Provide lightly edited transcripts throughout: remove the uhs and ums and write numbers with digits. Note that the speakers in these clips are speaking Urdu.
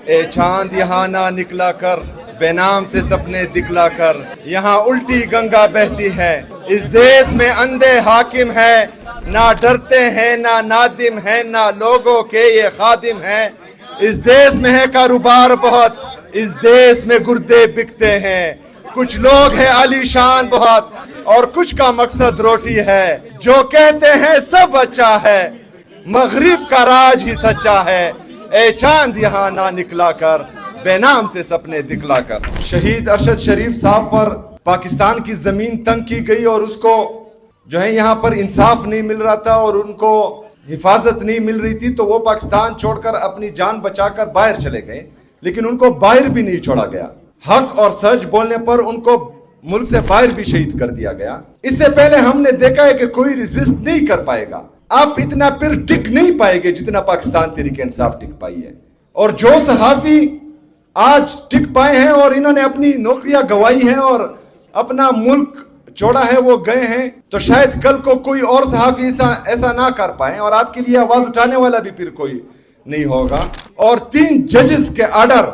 اے چاند یہاں نہ نکلا کر، بے نام سے سپنے دکھلا کر، یہاں الٹی گنگا بہتی ہے، اس دیس میں اندھے حاکم ہے، نہ ڈرتے ہیں نہ نادم ہیں، نہ لوگوں کے یہ خادم ہیں، اس دیس میں ہے کاروبار بہت، اس دیس میں گردے بکتے ہیں، کچھ لوگ ہیں عالی شان بہت اور کچھ کا مقصد روٹی ہے، جو کہتے ہیں سب اچھا ہے، مغرب کا راج ہی سچا ہے، اے چاند یہاں نہ نکلا کر، بے نام سے سپنے دکھلا کر۔ شہید ارشد شریف صاحب پر پاکستان کی زمین تنگ کی گئی اور اس کو جو ہے یہاں پر انصاف نہیں مل رہا تھا اور ان کو حفاظت نہیں مل رہی تھی، تو وہ پاکستان چھوڑ کر اپنی جان بچا کر باہر چلے گئے، لیکن ان کو باہر بھی نہیں چھوڑا گیا، حق اور سچ بولنے پر ان کو ملک سے باہر بھی شہید کر دیا گیا۔ اس سے پہلے ہم نے دیکھا ہے کہ کوئی ریزسٹ نہیں کر پائے گا، آپ اتنا پھر ٹک نہیں پائے گے جتنا پاکستان تحریک انصاف ٹک پائی ہے، اور جو صحافی آج ٹک پائے ہیں اور انہوں نے اپنی نوکریاں گوائی ہیں اور اپنا ملک چھوڑا ہے، وہ گئے ہیں، تو شاید کل کو کوئی اور صحافی ایسا نہ کر پائیں اور آپ کے لیے آواز اٹھانے والا بھی پھر کوئی نہیں ہوگا۔ اور 3 ججز کے آرڈر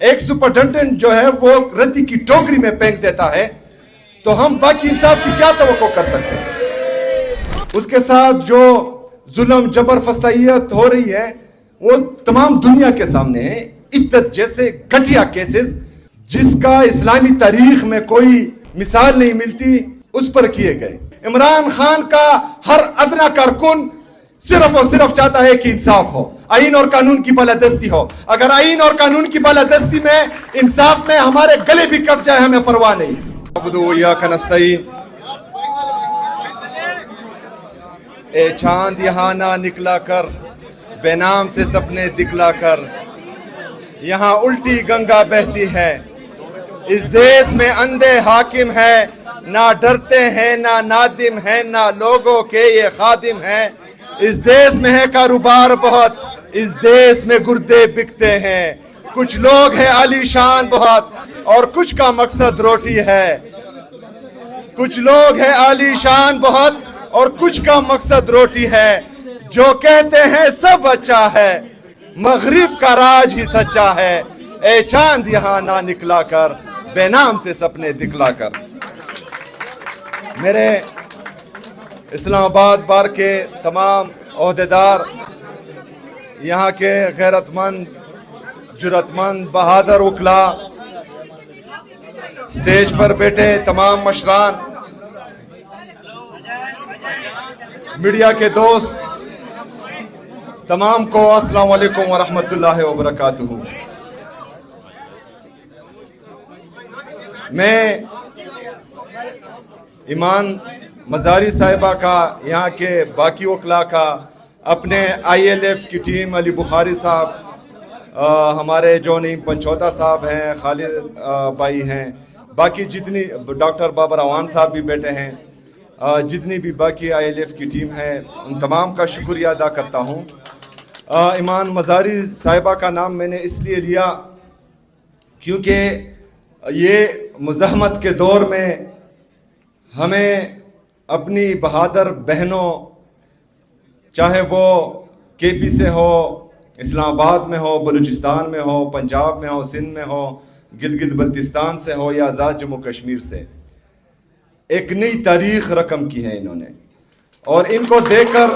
ایک سپرنٹینڈنٹ جو ہے وہ ردی کی ٹوکری میں پھینک دیتا ہے، تو ہم باقی انصاف کی کیا توقع کر سکتے ہیں؟ اس کے ساتھ جو ظلم جبر فسطائیت ہو رہی ہے وہ تمام دنیا کے سامنے ہے، عدت جیسے گھٹیا کیسز جس کا اسلامی تاریخ میں کوئی مثال نہیں ملتی اس پر کیے گئے۔ عمران خان کا ہر ادنا کارکن صرف اور صرف چاہتا ہے کہ انصاف ہو، آئین اور قانون کی بالادستی ہو، اگر آئین اور قانون کی بالادستی میں انصاف میں ہمارے گلے بھی کٹ جائے ہمیں پرواہ نہیں۔ نعبدو و ایاک نستعین، اے چاند یہاں نہ نکلا کر، بے نام سے سپنے دکھلا کر، یہاں الٹی گنگا بہتی ہے، اس دیس میں اندھے حاکم ہے، نہ ڈرتے ہیں نہ نادم ہیں، نہ لوگوں کے یہ خادم ہیں، اس دیس میں ہے کاروبار بہت، اس دیس میں گردے بکتے ہیں، کچھ لوگ ہیں عالی شان بہت اور کچھ کا مقصد روٹی ہے، کچھ لوگ ہیں عالی شان بہت اور کچھ کا مقصد روٹی ہے، جو کہتے ہیں سب اچھا ہے، مغرب کا راج ہی سچا ہے، اے چاند یہاں نہ نکلا کر، بے نام سے سپنے دکھلا کر۔ میرے اسلام آباد بار کے تمام عہدیدار، یہاں کے غیرت مند، جرأت مند، بہادر وکلا، سٹیج پر بیٹھے تمام مشران، میڈیا کے دوست، تمام کو السلام علیکم ورحمۃ اللہ وبرکاتہ۔ میں ایمان مزاری صاحبہ کا، یہاں کے باقی وکلا کا، اپنے آئی ایل ایف کی ٹیم، علی بخاری صاحب، ہمارے جو نعیم پنچوتا صاحب ہیں، خالد بھائی ہیں، باقی جتنی ڈاکٹر بابر اعوان صاحب بھی بیٹھے ہیں، جتنی بھی باقی آئی ایل ایف کی ٹیم ہے، ان تمام کا شکریہ ادا کرتا ہوں۔ ایمان مزاری صاحبہ کا نام میں نے اس لیے لیا کیونکہ یہ مزاحمت کے دور میں ہمیں اپنی بہادر بہنوں، چاہے وہ کے پی سے ہو، اسلام آباد میں ہو، بلوچستان میں ہو، پنجاب میں ہو، سندھ میں ہو، گلگت بلتستان سے ہو یا آزاد جموں کشمیر سے، ایک نئی تاریخ رقم کی ہے انہوں نے، اور ان کو دیکھ کر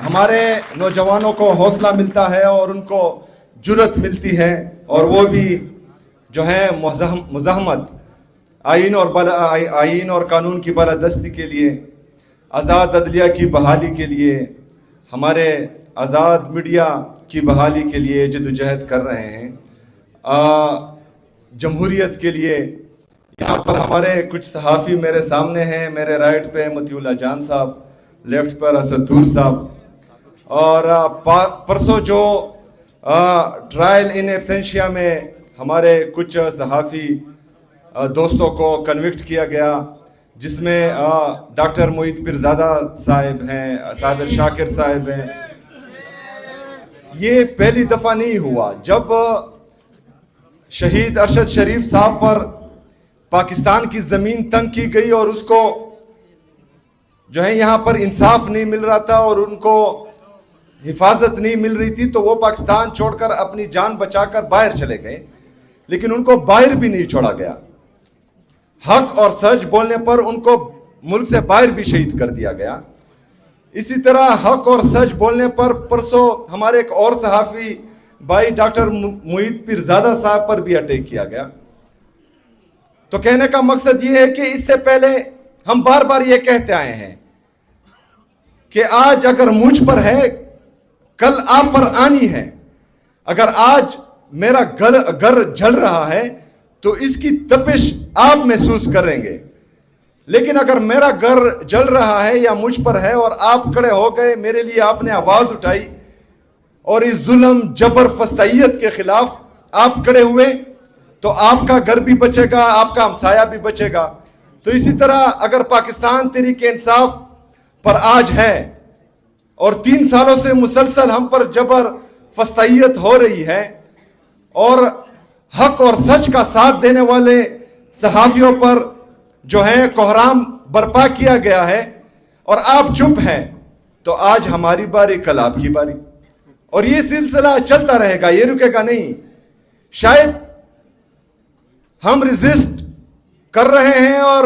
ہمارے نوجوانوں کو حوصلہ ملتا ہے اور ان کو جرأت ملتی ہے، اور وہ بھی جو ہے مزاحمت آئین اور قانون کی بالادستی کے لیے، آزاد عدلیہ کی بحالی کے لیے، ہمارے آزاد میڈیا کی بحالی کے لیے جدوجہد کر رہے ہیں، جمہوریت کے لیے۔ یہاں پر ہمارے کچھ صحافی میرے سامنے ہیں، میرے رائٹ پہ مطیع اللہ جان صاحب، لیفٹ پر اسد دور صاحب، اور پرسوں جو ٹرائل ان ایبسینشیا میں ہمارے کچھ صحافی دوستوں کو کنوکٹ کیا گیا، جس میں ڈاکٹر معید پیرزادہ صاحب ہیں، صابر شاکر صاحب ہیں۔ یہ پہلی دفعہ نہیں ہوا، جب شہید ارشد شریف صاحب پر پاکستان کی زمین تنگ کی گئی اور اس کو جو ہے یہاں پر انصاف نہیں مل رہا تھا اور ان کو حفاظت نہیں مل رہی تھی تو وہ پاکستان چھوڑ کر اپنی جان بچا کر باہر چلے گئے، لیکن ان کو باہر بھی نہیں چھوڑا گیا. حق اور سچ بولنے پر ان کو ملک سے باہر بھی شہید کر دیا گیا. اسی طرح حق اور سچ بولنے پر پرسوں ہمارے ایک اور صحافی بھائی ڈاکٹر معید پیرزادہ صاحب پر بھی اٹیک کیا گیا. تو کہنے کا مقصد یہ ہے کہ اس سے پہلے ہم بار بار یہ کہتے آئے ہیں کہ آج اگر مجھ پر ہے کل آپ پر آنی ہے. اگر آج میرا گھر جل رہا ہے تو اس کی تپش آپ محسوس کریں گے، لیکن اگر میرا گھر جل رہا ہے یا مجھ پر ہے اور آپ کھڑے ہو گئے، میرے لیے آپ نے آواز اٹھائی اور اس ظلم جبر فسطائیت کے خلاف آپ کھڑے ہوئے، تو آپ کا گھر بھی بچے گا، آپ کا ہمسایہ بھی بچے گا. تو اسی طرح اگر پاکستان تحریک انصاف پر آج ہے اور 3 سالوں سے مسلسل ہم پر جبر فسطائیت ہو رہی ہے اور حق اور سچ کا ساتھ دینے والے صحافیوں پر جو ہے کوحرام برپا کیا گیا ہے اور آپ چپ ہیں، تو آج ہماری باری کل آپ کی باری، اور یہ سلسلہ چلتا رہے گا، یہ رکے گا نہیں. شاید ہم ریزسٹ کر رہے ہیں اور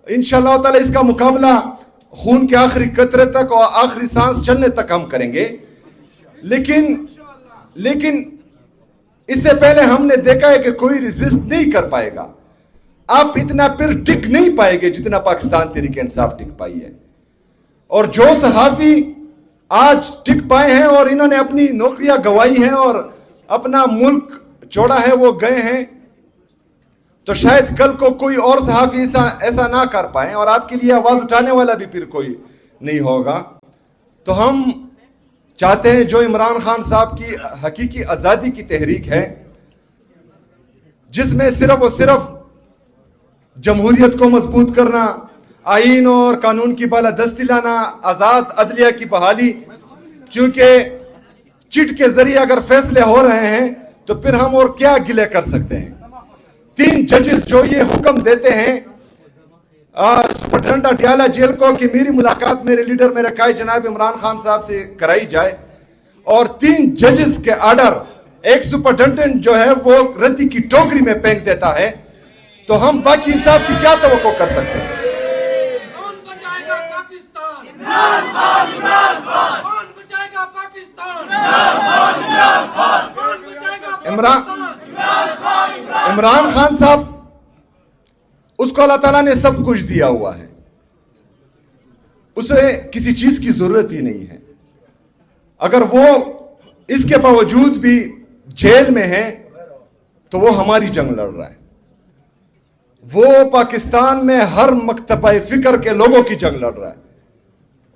انشاءاللہ تعالی اس کا مقابلہ خون کے آخری قطرے تک اور آخری سانس چلنے تک ہم کریں گے، لیکن اس سے پہلے ہم نے دیکھا ہے کہ کوئی ریزسٹ نہیں کر پائے گا. آپ اتنا پھر ٹک نہیں پائے گے جتنا پاکستان تحریک انصاف ٹک پائی ہے. اور جو صحافی آج ٹک پائے ہیں اور انہوں نے اپنی نوکریاں گوائی ہیں اور اپنا ملک چھوڑا ہے، وہ گئے ہیں، تو شاید کل کو کوئی اور صحافی ایسا نہ کر پائیں اور آپ کے لیے آواز اٹھانے والا بھی پھر کوئی نہیں ہوگا. تو ہم چاہتے ہیں جو عمران خان صاحب کی حقیقی آزادی کی تحریک ہے، جس میں صرف اور صرف جمہوریت کو مضبوط کرنا، آئین اور قانون کی بالادستی لانا، آزاد عدلیہ کی بحالی، کیونکہ چٹ کے ذریعے اگر فیصلے ہو رہے ہیں تو پھر ہم اور کیا گلے کر سکتے ہیں. 3 ججز جو یہ حکم دیتے ہیں سپرنٹنڈنٹ اٹیالہ جیل کو کہ میری ملاقات میرے لیڈر میرے قائد جناب عمران خان صاحب سے کرائی جائے، اور 3 ججز کے آرڈر ایک سپرنٹنڈنٹ جو ہے وہ ردی کی ٹوکری میں پھینک دیتا ہے، تو ہم باقی انصاف کی کیا توقع کر سکتے ہیں؟ کون بچائے گا پاکستان؟ عمران خان! عمران خان! کون بچائے گا پاکستان؟ عمران خان! عمران خان! کون بچائے گا پاکستان؟ عمران خان! عمران خان صاحب، اس کو اللہ تعالیٰ نے سب کچھ دیا ہوا ہے، اسے کسی چیز کی ضرورت ہی نہیں ہے. اگر وہ اس کے باوجود بھی جیل میں ہے تو وہ ہماری جنگ لڑ رہا ہے. وہ پاکستان میں ہر مکتبہ فکر کے لوگوں کی جنگ لڑ رہا ہے.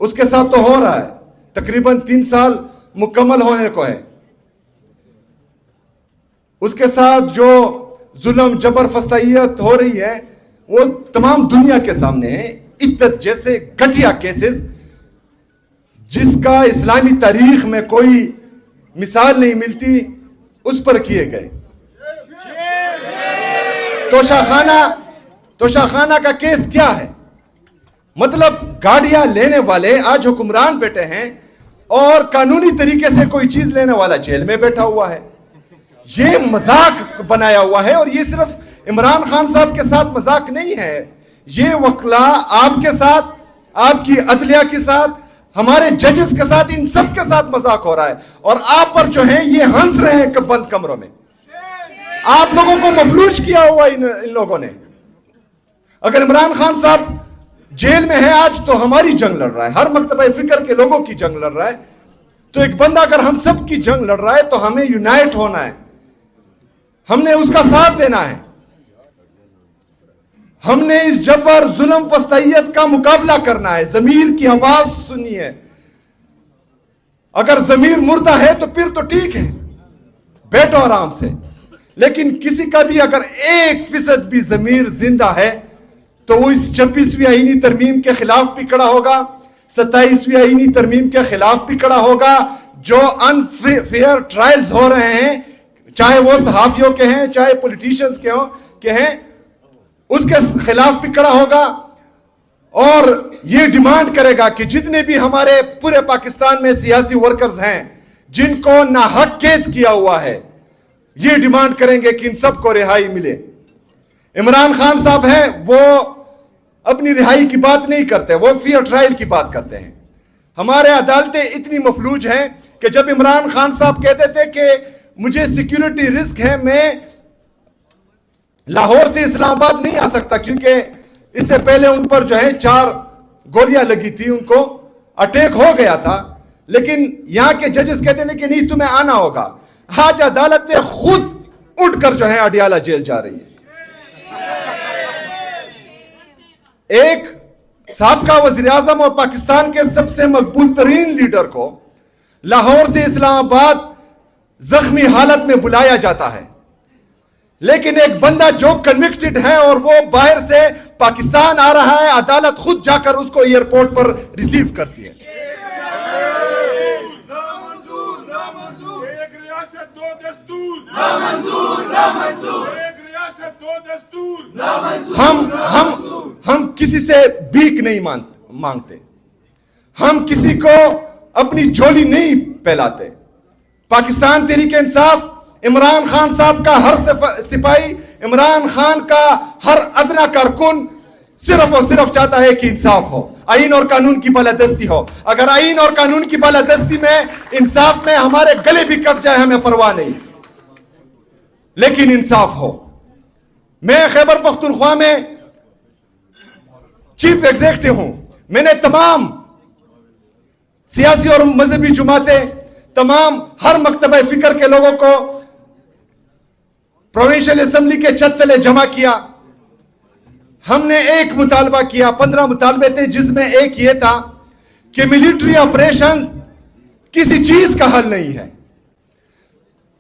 اس کے ساتھ تو ہو رہا ہے، تقریباً 3 سال مکمل ہونے کو ہے. اس کے ساتھ جو ظلم جبر فسطائیت ہو رہی ہے وہ تمام دنیا کے سامنے ہے. عدت جیسے گھٹیا کیسز جس کا اسلامی تاریخ میں کوئی مثال نہیں ملتی، اس پر کیے گئے. توشہ خانہ کا کیس کیا ہے؟ مطلب گاڑیاں لینے والے آج حکمران بیٹھے ہیں اور قانونی طریقے سے کوئی چیز لینے والا جیل میں بیٹھا ہوا ہے. یہ مذاق بنایا ہوا ہے، اور یہ صرف عمران خان صاحب کے ساتھ مذاق نہیں ہے، یہ وکلا آپ کے ساتھ، آپ کی عدلیہ کے ساتھ، ہمارے ججز کے ساتھ، ان سب کے ساتھ مذاق ہو رہا ہے. اور آپ پر جو ہیں یہ ہنس رہے ہیں بند کمروں میں. آپ لوگوں کو مفلوج کیا ہوا ان لوگوں نے. اگر عمران خان صاحب جیل میں ہے آج تو ہماری جنگ لڑ رہا ہے، ہر مکتبہ فکر کے لوگوں کی جنگ لڑ رہا ہے. تو ایک بندہ اگر ہم سب کی جنگ لڑ رہا ہے تو ہمیں یونائٹ ہونا ہے، ہم نے اس کا ساتھ دینا ہے. ہم نے اس جبر ظلم فسطائیت کا مقابلہ کرنا ہے. ضمیر کی آواز سنی ہے. اگر ضمیر مردہ ہے تو پھر تو ٹھیک ہے، بیٹھو آرام سے. لیکن کسی کا بھی اگر 1% بھی ضمیر زندہ ہے تو وہ اس 26ویں آئینی ترمیم کے خلاف بھی کھڑا ہوگا، 27ویں آئینی ترمیم کے خلاف بھی کھڑا ہوگا. جو انفیئر ٹرائلز ہو رہے ہیں، چاہے وہ صحافیوں کے ہیں چاہے پولیٹیشنز کے ہیں، اس کے خلاف بھی کھڑا ہوگا. اور یہ ڈیمانڈ کرے گا کہ جتنے بھی ہمارے پورے پاکستان میں سیاسی ورکرز ہیں جن کو ناحق قید کیا ہوا ہے، یہ ڈیمانڈ کریں گے کہ ان سب کو رہائی ملے۔ عمران خان صاحب ہیں، وہ اپنی رہائی کی بات نہیں کرتے، وہ فیئر ٹرائل کی بات کرتے ہیں۔ ہمارے عدالتیں اتنی مفلوج ہیں کہ جب عمران خان صاحب کہتے تھے کہ مجھے سیکیورٹی رسک ہے، میں لاہور سے اسلام آباد نہیں آ سکتا، کیونکہ اس سے پہلے ان پر 4 گولیاں لگی تھی، ان کو اٹیک ہو گیا تھا، لیکن یہاں کے ججز کہتے ہیں کہ نہیں تمہیں آنا ہوگا۔ آج عدالتیں خود اٹھ کر اڈیالہ جیل جا رہی ہے۔ ایک سابقہ وزیر اعظم اور پاکستان کے سب سے مقبول ترین لیڈر کو لاہور سے اسلام آباد زخمی حالت میں بلایا جاتا ہے، لیکن ایک بندہ جو کنوکٹڈ ہے اور وہ باہر سے پاکستان آ رہا ہے، عدالت خود جا کر اس کو ایئرپورٹ پر ریسیو کرتی ہے۔ ایک ریاست دو دستور، نامنظور، نامنظور، ایک ریاست دو دستور، ہم کسی سے بھیک نہیں مانگتے، ہم کسی کو اپنی جھولی نہیں پھیلاتے۔ پاکستان تحریک انصاف عمران خان صاحب کا ہر سپاہی، عمران خان کا ہر ادنا کارکن صرف اور صرف چاہتا ہے کہ انصاف ہو، آئین اور قانون کی بالادستی ہو۔ اگر آئین اور قانون کی بالادستی میں، انصاف میں ہمارے گلے بھی کٹ جائے، ہمیں پرواہ نہیں، لیکن انصاف ہو۔ میں خیبر پختونخوا میں چیف ایگزیکٹو ہوں۔ میں نے تمام سیاسی اور مذہبی جماعتیں، تمام ہر مکتبہ فکر کے لوگوں کو پروونشل اسمبلی کے چھت تلے جمع کیا۔ ہم نے ایک مطالبہ کیا، 15 مطالبے تھے، جس میں ایک یہ تھا کہ ملٹری آپریشنز کسی چیز کا حل نہیں ہے۔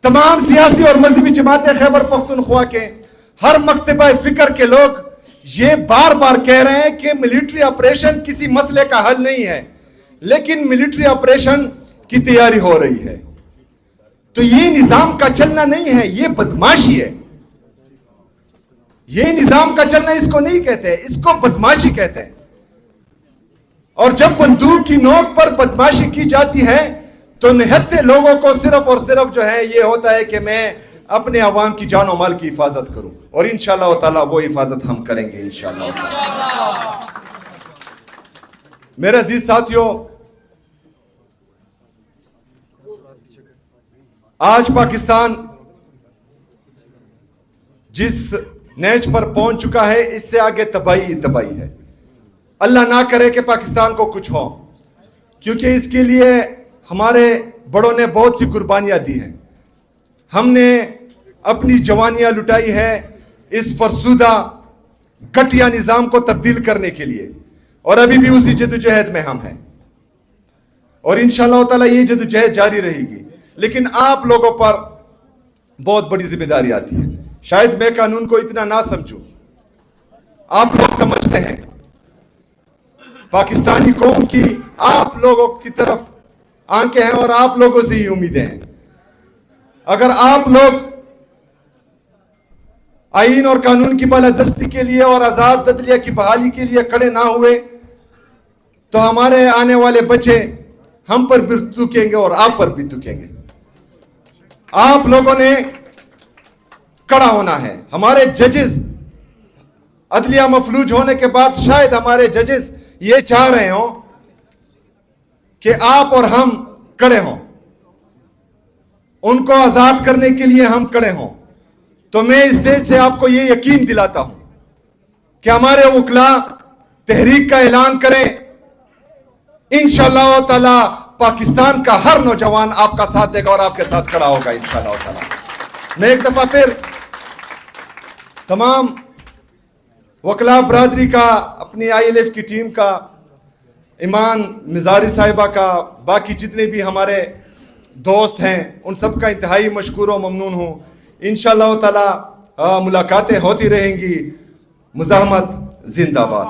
تمام سیاسی اور مذہبی جماعتیں خیبر پختونخوا کے ہر مکتبہ فکر کے لوگ یہ بار بار کہہ رہے ہیں کہ ملٹری آپریشن کسی مسئلے کا حل نہیں ہے، لیکن ملٹری آپریشن کی تیاری ہو رہی ہے۔ تو یہ نظام کا چلنا نہیں ہے، یہ بدماشی ہے۔ یہ نظام کا چلنا اس کو نہیں کہتے، اس کو بدماشی کہتے ہیں۔ اور جب بندوق کی نوک پر بدماشی کی جاتی ہے تو نہتے لوگوں کو صرف اور صرف یہ ہوتا ہے کہ میں اپنے عوام کی جان و مال کی حفاظت کروں، اور انشاءاللہ تعالی وہ حفاظت ہم کریں گے انشاءاللہ تعالی۔ میرے عزیز ساتھیوں، آج پاکستان جس نیچ پر پہنچ چکا ہے، اس سے آگے تباہی تباہی ہے۔ اللہ نہ کرے کہ پاکستان کو کچھ ہو، کیونکہ اس کے لیے ہمارے بڑوں نے بہت سی قربانیاں دی ہیں۔ ہم نے اپنی جوانیاں لٹائی ہے اس فرسودہ گھٹیا نظام کو تبدیل کرنے کے لیے، اور ابھی بھی اسی جدوجہد میں ہم ہیں، اور انشاءاللہ تعالی یہ جدوجہد جاری رہے گی۔ لیکن آپ لوگوں پر بہت بڑی ذمہ داری آتی ہے۔ شاید میں قانون کو اتنا نہ سمجھوں، آپ لوگ سمجھتے ہیں۔ پاکستانی قوم کی آپ لوگوں کی طرف آنکھیں ہیں، اور آپ لوگوں سے ہی امیدیں ہیں۔ اگر آپ لوگ آئین اور قانون کی بالادستی کے لیے اور آزاد عدلیہ کی بحالی کے لیے کھڑے نہ ہوئے تو ہمارے آنے والے بچے ہم پر بھی تھوکیں گے اور آپ پر بھی تھوکیں گے۔ آپ لوگوں نے کڑا ہونا ہے۔ ہمارے ججز عدلیہ مفلوج ہونے کے بعد شاید ہمارے ججز یہ چاہ رہے ہوں کہ آپ اور ہم کڑے ہوں، ان کو آزاد کرنے کے لیے ہم کڑے ہوں۔ تو میں اس اسٹیج سے آپ کو یہ یقین دلاتا ہوں کہ ہمارے وکلاء تحریک کا اعلان کریں، انشاءاللہ تعالی پاکستان کا ہر نوجوان آپ کا ساتھ دے گا اور آپ کے ساتھ کھڑا ہوگا انشاءاللہ تعالی۔ میں ایک دفعہ پھر تمام وکلاء برادری کا، اپنی ILF کی ٹیم کا، ایمان مزاری صاحبہ کا، باقی جتنے بھی ہمارے دوست ہیں، ان سب کا انتہائی مشکور و ممنون ہوں۔ انشاءاللہ تعالی ملاقاتیں ہوتی رہیں گی۔ مزاحمت زندہ باد۔